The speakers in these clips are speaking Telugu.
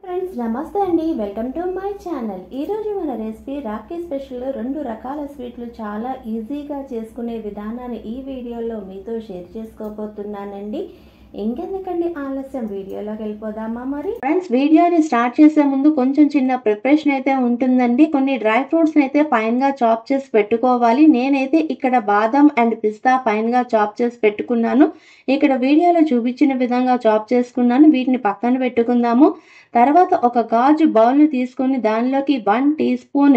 ఫ్రెండ్స్ నమస్తే అండి, వెల్కమ్ టు మై ఛానల్. ఈరోజు మన రెసిపీ రాఖీ స్పెషల్ 2 రకాల స్వీట్లు చాలా ఈజీగా చేసుకునే విధానాన్ని ఈ వీడియోలో మీతో షేర్ చేసుకోబోతున్నానండి. ఇంకెందుకండి ఆలస్యం, వీడియోలోకి వెళ్ళిపోదామా? మరి ఫ్రెండ్స్, వీడియోని స్టార్ట్ చేసే ముందు కొంచెం చిన్న ప్రిపరేషన్ అయితే ఉంటుందండి. కొన్ని డ్రై ఫ్రూట్స్ అయితే ఫైన్ గా చాప్ చేసి పెట్టుకోవాలి. నేనైతే ఇక్కడ బాదం అండ్ పిస్తా ఫైన్ గా చాప్ చేసి పెట్టుకున్నాను. ఇక్కడ వీడియోలో చూపించిన విధంగా చాప్ చేసుకున్నాను. వీటిని పక్కన పెట్టుకుందాము. తర్వాత ఒక గాజు బౌల్ని తీసుకొని దానిలోకి 1 టీ స్పూన్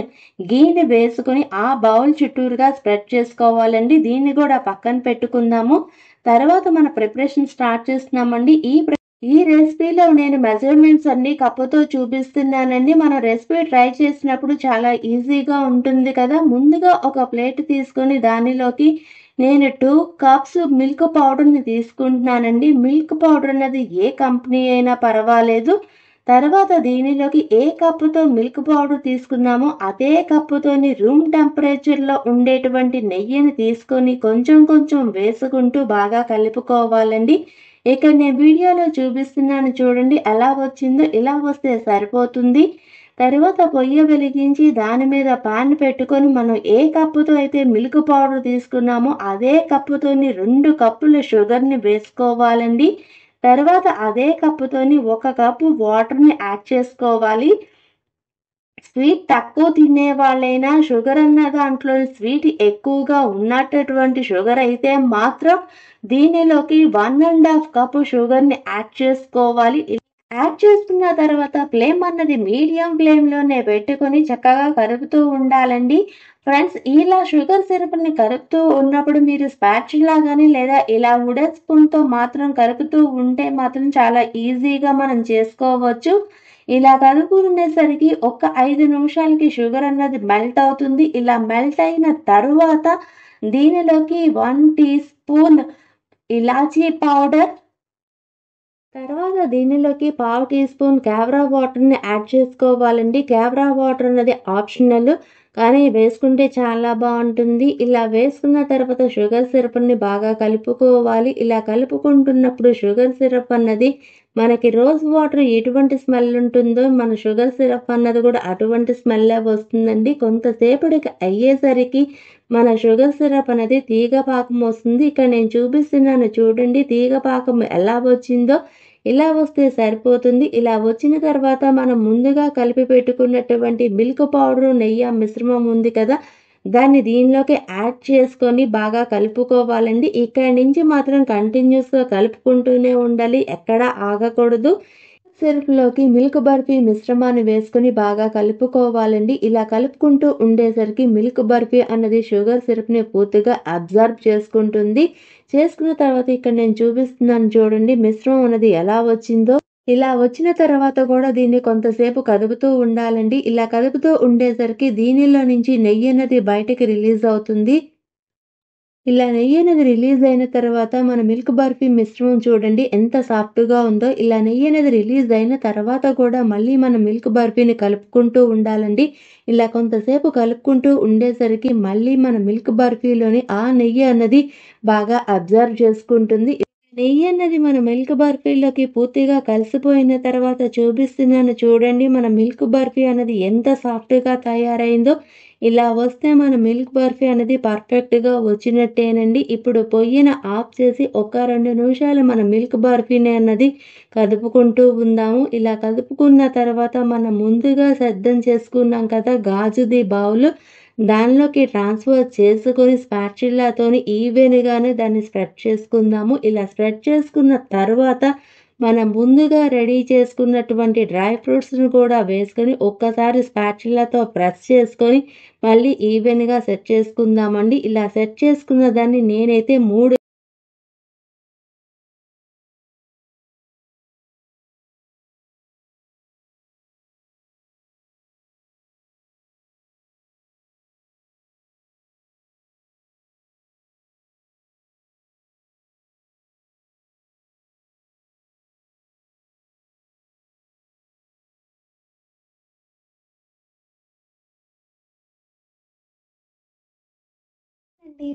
గీని వేసుకొని ఆ బౌల్ చుట్టూరుగా స్ప్రెడ్ చేసుకోవాలండి. దీన్ని కూడా పక్కన పెట్టుకుందాము. తర్వాత మన ప్రిపరేషన్ స్టార్ట్ చేస్తున్నామండి. ఈ రెసిపీలో నేను మెజర్మెంట్స్ అన్ని కప్పుతో చూపిస్తున్నానండి. మన రెసిపీ ట్రై చేసినప్పుడు చాలా ఈజీగా ఉంటుంది కదా. ముందుగా ఒక ప్లేట్ తీసుకొని దానిలోకి నేను 2 కప్స్ మిల్క్ పౌడర్ని తీసుకుంటున్నానండి. మిల్క్ పౌడర్ అన్నది ఏ కంపెనీ అయినా పర్వాలేదు. తర్వాత దీనిలోకి ఏ కప్పుతో మిల్క్ పౌడర్ తీసుకున్నామో అదే కప్పుతోని రూమ్ టెంపరేచర్లో ఉండేటువంటి నెయ్యిని తీసుకొని కొంచెం కొంచెం వేసుకుంటూ బాగా కలుపుకోవాలండి. ఇక్కడ నేను వీడియోలో చూపిస్తున్నాను చూడండి, ఎలా వచ్చిందో. ఇలా వస్తే సరిపోతుంది. తర్వాత పొయ్యి వెలిగించి దాని మీద పాన్ పెట్టుకొని మనం ఏ కప్పుతో అయితే మిల్క్ పౌడర్ తీసుకున్నామో అదే కప్పుతోని 2 కప్పుల షుగర్ని వేసుకోవాలండి. తర్వాత అదే కప్పుతోని 1 కప్పు వాటర్ని యాడ్ చేసుకోవాలి. స్వీట్ తక్కువ తినే వాళ్ళైనా షుగర్ అన్న దాంట్లో స్వీట్ ఎక్కువగా ఉన్నటువంటి షుగర్ అయితే మాత్రం దీనిలోకి 1.5 కప్పు షుగర్ని యాడ్ చేసుకోవాలి. యాడ్ చేసుకున్న తర్వాత ఫ్లేమ్ అన్నది మీడియం ఫ్లేమ్లోనే పెట్టుకొని చక్కగా కలుపుతూ ఉండాలండి. ఫ్రెండ్స్, ఇలా షుగర్ సిరప్ని కలుపుతూ ఉన్నప్పుడు మీరు స్పాచులా కానీ లేదా ఇలా వుడెన్ స్పూన్తో మాత్రం కలుపుతూ ఉంటే మాత్రం చాలా ఈజీగా మనం చేసుకోవచ్చు. ఇలా కలుపుకునేసరికి ఒక 5 నిమిషాలకి షుగర్ అన్నది మెల్ట్ అవుతుంది. ఇలా మెల్ట్ అయిన తరువాత దీనిలోకి 1 టీ స్పూన్ ఇలాచీ పౌడర్, తర్వాత దీనిలోకి 1/2 టీ స్పూన్ కేవరా వాటర్ని యాడ్ చేసుకోవాలండి. కేవరా వాటర్ అన్నది ఆప్షనల్, కానీ వేసుకుంటే చాలా బాగుంటుంది. ఇలా వేసుకున్న తర్వాత షుగర్ సిరప్ని బాగా కలుపుకోవాలి. ఇలా కలుపుకుంటున్నప్పుడు షుగర్ సిరప్ అన్నది మనకి రోజ్ వాటర్ ఎటువంటి స్మెల్ ఉంటుందో మన షుగర్ సిరప్ అన్నది కూడా అటువంటి స్మెల్లే వస్తుందండి. కొంతసేపటికి అయ్యేసరికి మన షుగర్ సిరప్ అనేది తీగ పాకం వస్తుంది. ఇక్కడ నేను చూపిస్తున్నాను చూడండి, తీగ పాకం ఎలా వచ్చిందో. ఇలా వస్తే సరిపోతుంది. ఇలా వచ్చిన తర్వాత మనం ముందుగా కలిపి పెట్టుకున్నటువంటి మిల్క్ పౌడర్ నెయ్యి మిశ్రమం ఉంది కదా, దాన్ని దీనిలోకి యాడ్ చేసుకొని బాగా కలుపుకోవాలండి. ఇక్కడి నుంచి మాత్రం కంటిన్యూస్గా కలుపుకుంటూనే ఉండాలి, ఎక్కడ ఆగకూడదు. సిరప్లోకి మిల్క్ బర్ఫీ మిశ్రమాన్ని వేసుకొని బాగా కలుపుకోవాలండి. ఇలా కలుపుకుంటూ ఉండేసరికి మిల్క్ బర్ఫీ అన్నది షుగర్ సిరప్ని పూర్తిగా అబ్జర్వ్ చేసుకుంటుంది. చేసుకున్న తర్వాత ఇక్కడ నేను చూపిస్తున్నాను చూడండి మిశ్రమం అనేది ఎలా వచ్చిందో. ఇలా వచ్చిన తర్వాత కూడా దీన్ని కొంతసేపు కదుపుతూ ఉండాలండి. ఇలా కదుపుతూ ఉండేసరికి దీనిలో నుంచి నెయ్యి అనేది బయటకి రిలీజ్ అవుతుంది. ఇలా నెయ్యి అనేది రిలీజ్ అయిన తర్వాత మన మిల్క్ బర్ఫీ మిశ్రమం చూడండి ఎంత సాఫ్ట్గా ఉందో. ఇలా నెయ్యి అనేది రిలీజ్ అయిన తర్వాత కూడా మళ్ళీ మనం మిల్క్ బర్ఫీని కలుపుకుంటూ ఉండాలండి. ఇలా కొంతసేపు కలుపుకుంటూ ఉండేసరికి మళ్ళీ మన మిల్క్ బర్ఫీలోని ఆ నెయ్యి అన్నది బాగా అబ్జర్వ్ చేసుకుంటుంది. నెయ్యి అన్నది మన మిల్క్ బర్ఫీలోకి పూర్తిగా కలిసిపోయిన తర్వాత చూపిస్తున్నాను చూడండి, మన మిల్క్ బర్ఫీ అనేది ఎంత సాఫ్ట్గా తయారైందో. ఇలా వస్తే మన మిల్క్ బర్ఫీ అనేది పర్ఫెక్ట్గా వచ్చినట్టేనండి. ఇప్పుడు పొయ్యిని ఆఫ్ చేసి ఒక 2 నిమిషాలు మన మిల్క్ బర్ఫీని అన్నది కదుపుకుంటూ ఉందాము. ఇలా కదుపుకున్న తర్వాత మనం ముందుగా సిద్ధం చేసుకున్నాం కదా గాజుది బౌల్, దానిలోకి ట్రాన్స్ఫర్ చేసుకొని స్పాచులాతోని ఈవెన్గానే దాన్ని స్ప్రెడ్ చేసుకుందాము. ఇలా స్ప్రెడ్ చేసుకున్న తర్వాత మనం ముందుగా రెడీ చేసుకున్నటువంటి డ్రై ఫ్రూట్స్ని కూడా వేసుకొని ఒక్కసారి స్పాచులాతో ప్రెస్ చేసుకొని మళ్ళీ ఈవెన్గా సెట్ చేసుకుందామండి. ఇలా సెట్ చేసుకున్న దాన్ని నేనైతే 3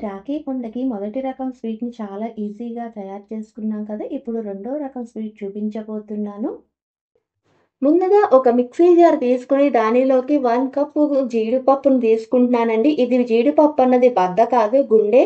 రాఖీ పండగకి మొదటి రకం స్వీట్ని చాలా ఈజీగా తయారు చేసుకున్నాం కదా. ఇప్పుడు రెండో రకం స్వీట్ చూపించబోతున్నాను. ముందుగా ఒక మిక్సీ జార్ తీసుకొని దానిలోకి 1 కప్పు జీడిపప్పును తీసుకుంటున్నానండి. ఇది జీడిపప్పు అన్నది బద్ద కాదు, గుండె.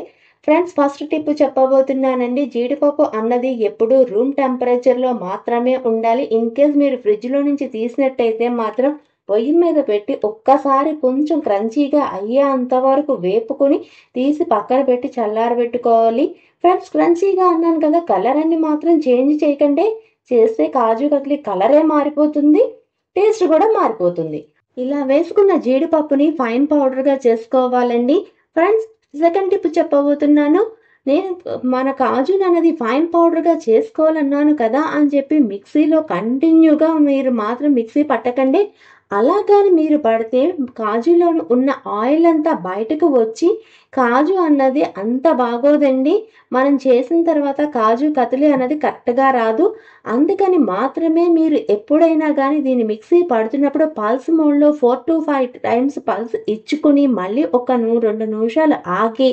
ఫ్రెండ్స్, ఫస్ట్ టిప్ చెప్పబోతున్నానండి. జీడిపప్పు అన్నది ఎప్పుడూ రూమ్ టెంపరేచర్‌లో మాత్రమే ఉండాలి. ఇన్‌కేస్ మీరు ఫ్రిడ్జ్‌లో నుంచి తీసినట్టయితే మాత్రం పొయ్యి మీద పెట్టి ఒక్కసారి కొంచెం క్రంచీగా అయ్యేంత వరకు వేపుకొని తీసి పక్కన పెట్టి చల్లారబెట్టుకోవాలి. ఫ్రెండ్స్, క్రంచీగా అన్నాను కదా, కలర్ అని మాత్రం చేంజ్ చేయకండి. చేస్తే కాజు కట్లీ కలరే మారిపోతుంది, టేస్ట్ కూడా మారిపోతుంది. ఇలా వేసుకున్న జీడిపప్పుని ఫైన్ పౌడర్‌గా చేసుకోవాలండి. ఫ్రెండ్స్, సెకండ్ టిప్ చెప్పబోతున్నాను. నేను మన కాజుననేది ఫైన్ పౌడర్‌గా చేసుకోవాలన్నాను కదా అని చెప్పి మిక్సీలో కంటిన్యూగా మీరు మాత్రం మిక్సీ పట్టకండి. అలా గాని మీరు పడితే కాజులో ఉన్న ఆయిల్ అంతా బయటకు వచ్చి కాజు అన్నది అంత బాగోదండి. మనం చేసిన తర్వాత కాజు కతలి అన్నది కరెక్ట్‌గా రాదు. అందుకని మాత్రమే మీరు ఎప్పుడైనా గానీ దీన్ని మిక్సీ పడుతున్నప్పుడు పల్స్ మోడ్‌లో 4-5 టైమ్స్ పల్స్ ఇచ్చుకొని మళ్ళీ ఒక 2 నిమిషాలు ఆగి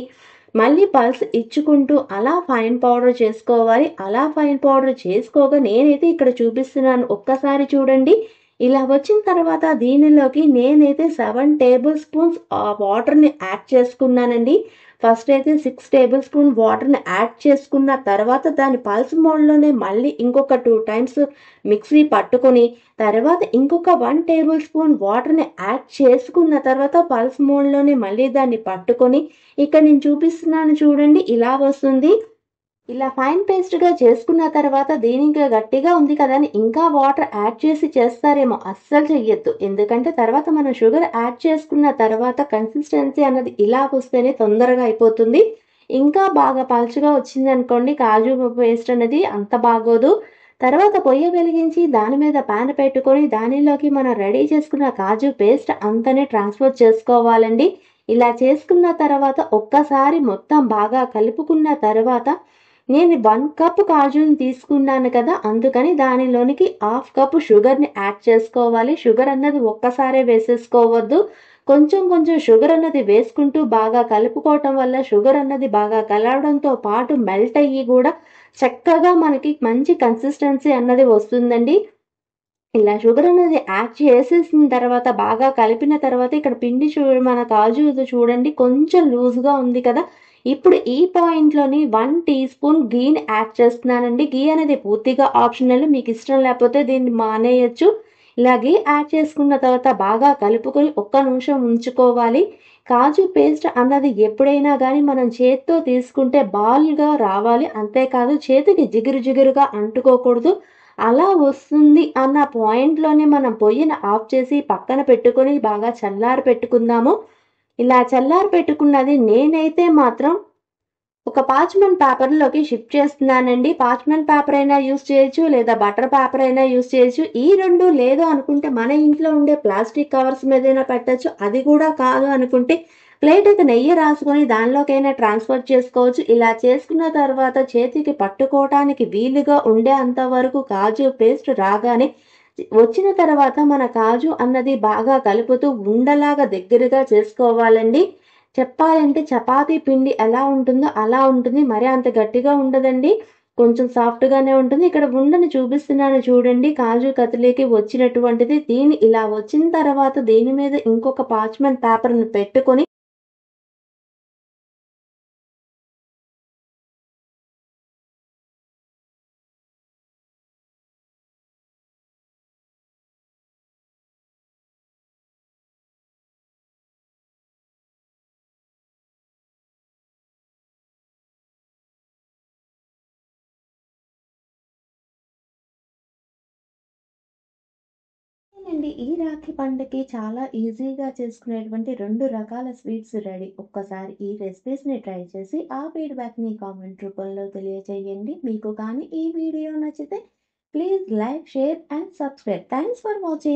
మళ్ళీ పల్స్ ఇచ్చుకుంటూ అలా ఫైన్ పౌడర్ చేసుకోవాలి. అలా ఫైన్ పౌడర్ చేసుకోగా నేనైతే ఇక్కడ చూపిస్తున్నాను, ఒక్కసారి చూడండి. ఇలా వచ్చిన తర్వాత దీనిలోకి నేనైతే 7 టేబుల్ స్పూన్స్ వాటర్‌ని యాడ్ చేసుకున్నానండి. ఫస్ట్ అయితే 6 టేబుల్ స్పూన్ వాటర్‌ని యాడ్ చేసుకున్న తర్వాత దాన్ని పల్స్ మోడ్‌లోనే మళ్ళీ ఇంకొక 2 టైమ్స్ మిక్సీ పట్టుకొని, తర్వాత ఇంకొక 1 టేబుల్ స్పూన్ వాటర్‌ని యాడ్ చేసుకున్న తర్వాత పల్స్ మోడ్‌లోనే మళ్ళీ దాన్ని పట్టుకొని, ఇక్కడ నేను చూపిస్తున్నాను చూడండి, ఇలా వస్తుంది. ఇలా ఫైన్ పేస్ట్‌గా చేసుకున్న తర్వాత దీనికి గట్టిగా ఉంది కదా అని ఇంకా వాటర్ యాడ్ చేసి చేస్తారేమో, అస్సలు చెయ్యొద్దు. ఎందుకంటే తర్వాత మనం షుగర్ యాడ్ చేసుకున్న తర్వాత కన్సిస్టెన్సీ అన్నది ఇలా వస్తేనే తొందరగా అయిపోతుంది. ఇంకా బాగా పలుచగా వచ్చిందనుకోండి కాజు పేస్ట్ అనేది అంత బాగోదు. తర్వాత పొయ్యి వెలిగించి దాని మీద పాన్ పెట్టుకొని దానిలోకి మనం రెడీ చేసుకున్న కాజు పేస్ట్ అంతనే ట్రాన్స్‌ఫర్ చేసుకోవాలండి. ఇలా చేసుకున్న తర్వాత ఒక్కసారి మొత్తం బాగా కలుపుకున్న తర్వాత నేను 1 కప్ కాజుని తీసుకున్నాను కదా, అందుకని దానిలోనికి హాఫ్ కప్ షుగర్‌ని యాడ్ చేసుకోవాలి. షుగర్ అన్నది ఒక్కసారే వేసేసుకోవద్దు. కొంచెం కొంచెం షుగర్ అన్నది వేసుకుంటూ బాగా కలుపుకోవటం వల్ల షుగర్ అన్నది బాగా కలవడంతో పాటు మెల్ట్ అయ్యి కూడా చక్కగా మనకి మంచి కన్సిస్టెన్సీ అన్నది వస్తుందండి. ఇలా షుగర్ అనేది యాడ్ చేసేసిన తర్వాత బాగా కలిపిన తర్వాత ఇక్కడ పిండి మన కాజు ఇది చూడండి కొంచెం లూజ్‌గా ఉంది కదా! ఇప్పుడు ఈ పాయింట్‌లోని 1 టీ స్పూన్ ఘీని యాడ్ చేస్తున్నానండి. ఘీ అనేది పూర్తిగా ఆప్షనల్. మీకు ఇష్టం లేకపోతే దీన్ని మానేయొచ్చు. ఇలా ఘీ యాడ్ చేసుకున్న తర్వాత బాగా కలుపుకొని ఒక్క నిమిషం ఉంచుకోవాలి. కాజు పేస్ట్ అన్నది ఎప్పుడైనా గానీ మనం చేత్తో తీసుకుంటే బాల్‌గా రావాలి. అంతేకాదు చేతికి జిగురు జిగురుగా అంటుకోకూడదు. అలా వస్తుంది అన్న పాయింట్‌లోనే మనం పొయ్యిని ఆఫ్ చేసి పక్కన పెట్టుకొని బాగా చల్లారి పెట్టుకుందాము. ఇలా చల్లారి పెట్టుకున్నది నేనైతే మాత్రం ఒక పార్చ్‌మెంట్ పేపర్‌లోకి షిఫ్ట్ చేస్తున్నానండి. పార్చ్‌మెంట్ పేపర్ అయినా యూజ్ చేయొచ్చు, లేదా బటర్ పేపర్ అయినా యూజ్ చేయొచ్చు. ఈ 2 లేదు అనుకుంటే మన ఇంట్లో ఉండే ప్లాస్టిక్ కవర్స్ మీదైనా పెట్టొచ్చు. అది కూడా కాదు అనుకుంటే ప్లేట్‌కి నెయ్యి రాసుకొని దానిలోకైనా ట్రాన్స్‌ఫర్ చేసుకోవచ్చు. ఇలా చేసుకున్న తర్వాత చేతికి పట్టుకోవటానికి వీలుగా ఉండేంత వరకు కాజు పేస్ట్ రాగానే వచ్చిన తర్వాత మన కాజు అన్నది బాగా కలుపుతూ ఉండలాగా దగ్గరగా చేసుకోవాలండి. చెప్పాలంటే చపాతీ పిండి ఎలా ఉంటుందో అలా ఉంటుంది. మరీ అంత గట్టిగా ఉండదండి. కొంచెం సాఫ్ట్‌గానే ఉంటుంది. ఇక్కడ ఉండని చూపిస్తున్నాను చూడండి. కాజు కతలీకి వచ్చినటువంటిది. దీన్ని ఇలా వచ్చిన తర్వాత దీని మీద ఇంకొక పార్చ్‌మెంట్ పేపర్‌ని పెట్టుకొని అండి, ఈ రాఖీ పండుగకి చాలా ఈజీగా చేసుకునేటువంటి 2 రకాల స్వీట్స్ రెడీ. ఒక్కసారి ఈ రెసిపీస్‌ని ట్రై చేసి ఆ ఫీడ్‌బ్యాక్‌ని కామెంట్ రూపంలో తెలియజేయండి. మీకు కానీ ఈ వీడియో నచ్చితే please like, share and subscribe. Thanks for watching.